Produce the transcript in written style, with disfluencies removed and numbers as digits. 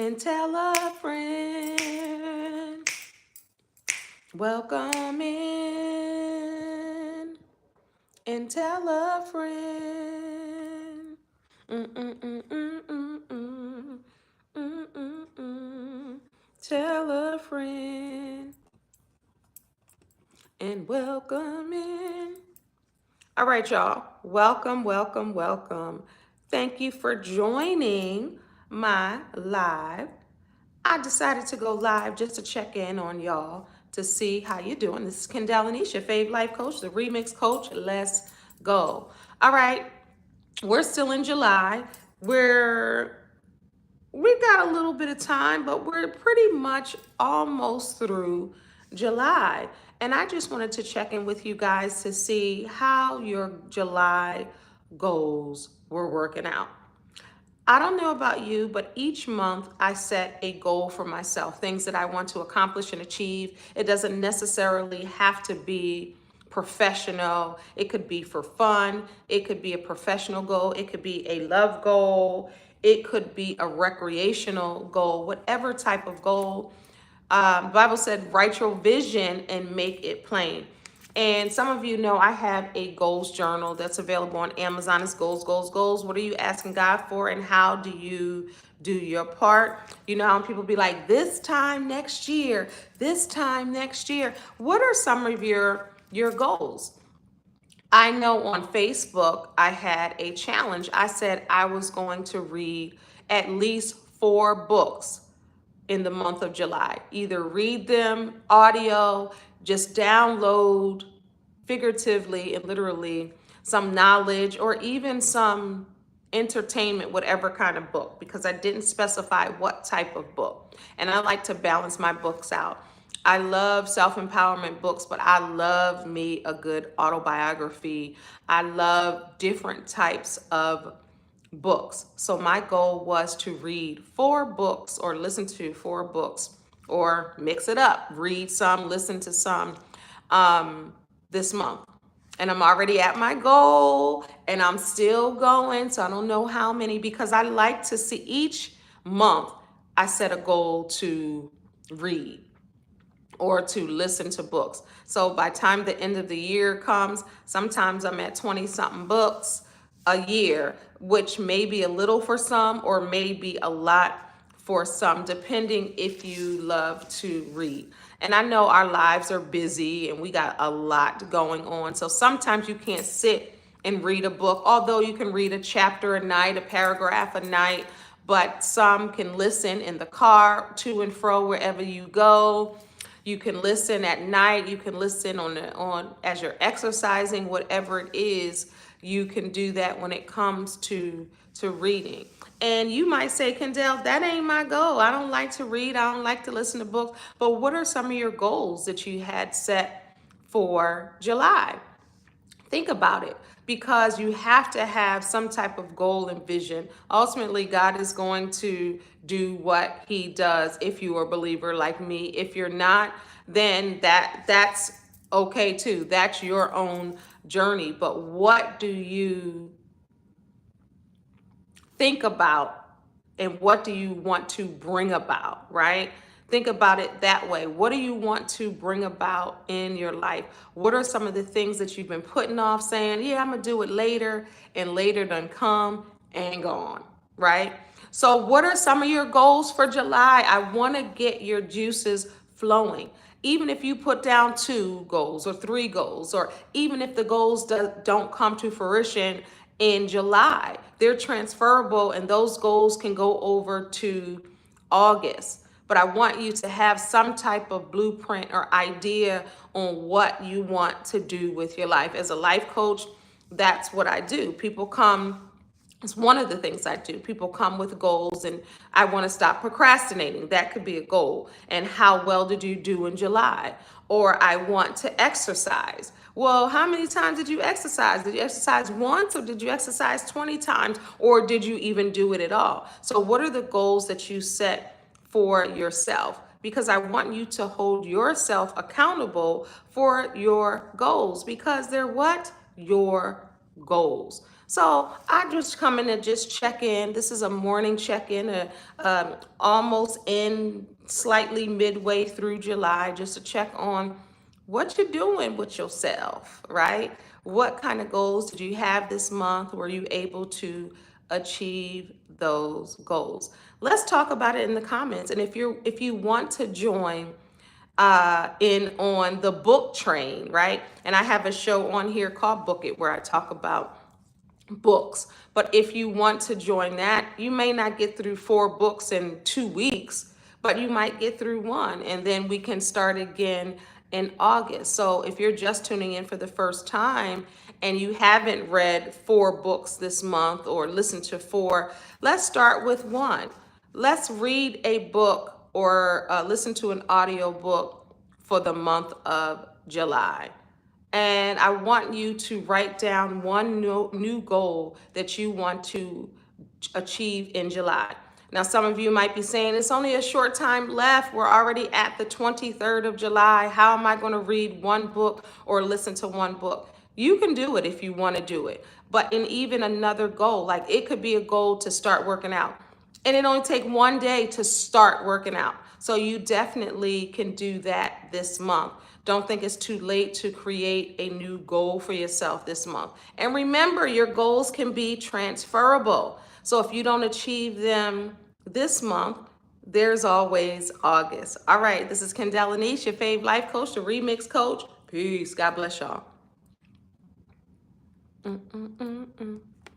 and tell a friend. Welcome in and tell a friend. Mm-mm-mm-mm-mm-mm. Mm-mm-mm. Tell a friend and welcome in. All right, y'all. Welcome, welcome, welcome. Thank you for joining my live. I decided to go live just to check in on y'all to see how you doing. This is Kendell Lenice, your fave life coach, the remix coach. Let's go. All right, we're still in July. We got a little bit of time, but we're pretty much almost through July. And I just wanted to check in with you guys to see how your July goals were working out. I don't know about you, but each month I set a goal for myself, things that I want to accomplish and achieve. It doesn't necessarily have to be professional. It could be for fun. It could be a professional goal. It could be a love goal. It could be a recreational goal, whatever type of goal. The Bible said, write your vision and make it plain. And some of you know I have a goals journal that's available on Amazon. It's goals, goals, goals. What are you asking God for, and how do you do your part? You know how people be like, this time next year, this time next year. What are some of your goals? I know on Facebook I had a challenge. I said I was going to read at least 4 books in the month of July. Either read them audio, just download figuratively and literally some knowledge or even some entertainment, whatever kind of book, because I didn't specify what type of book. And I like to balance my books out. I love self-empowerment books, but I love me a good autobiography. I love different types of books. So my goal was to read 4 books or listen to 4 books or mix it up, read some, listen to some this month. And I'm already at my goal and I'm still going. So I don't know how many because I like to see each month I set a goal to read or to listen to books. So by the time the end of the year comes, sometimes I'm at 20 something books a year, which may be a little for some or may be a lot for some, depending if you love to read. And I know our lives are busy and we got a lot going on. So sometimes you can't sit and read a book, although you can read a chapter a night, a paragraph a night, but some can listen in the car, to and fro, wherever you go. You can listen at night. You can listen on as you're exercising, whatever it is. You can do that when it comes to reading. And you might say, Kendell, that ain't my goal. I don't like to read. I don't like to listen to books. But what are some of your goals that you had set for July? Think about it, because you have to have some type of goal and vision. Ultimately, God is going to do what he does if you are a believer like me. If you're not, then that's okay too. That's your own journey. But what do you think about and what do you want to bring about, right? Think about it that way. What do you want to bring about in your life? What are some of the things that you've been putting off, saying, yeah, I'm gonna do it later, and later done come and gone, right? So what are some of your goals for July? I wanna get your juices flowing. Even if you put down 2 goals or 3 goals, or even if the goals don't come to fruition in July, they're transferable and those goals can go over to August. But I want you to have some type of blueprint or idea on what you want to do with your life. As a life coach, that's what I do. People come, it's one of the things I do. People come with goals and I want to stop procrastinating. That could be a goal. And how well did you do in July? Or I want to exercise. Well, how many times did you exercise? Did you exercise once or did you exercise 20 times? Or did you even do it at all? So what are the goals that you set for yourself? Because I want you to hold yourself accountable for your goals, because they're what? Your goals. So I just come in and just check in. This is a morning check-in, almost in slightly midway through July, just to check on what you're doing with yourself, right? What kind of goals did you have this month? Were you able to achieve those goals? Let's talk about it in the comments. And if you want to join in on the book train, right? And I have a show on here called Book It where I talk about books. But if you want to join that, you may not get through 4 books in 2 weeks, but you might get through one, and then we can start again in August. So if you're just tuning in for the first time and you haven't read 4 books this month or listened to 4, let's start with one. Let's read a book or listen to an audio book for the month of July. And I want you to write down one new goal that you want to achieve in July. Now, some of you might be saying, it's only a short time left. We're already at the 23rd of July. How am I going to read one book or listen to one book? You can do it if you want to do it. But in even another goal, like it could be a goal to start working out. And it only take one day to start working out. So you definitely can do that this month. Don't think it's too late to create a new goal for yourself this month. And remember, your goals can be transferable. So if you don't achieve them this month, there's always August. All right, this is Kendell Lenice, your fave life coach, the remix coach. Peace. God bless y'all.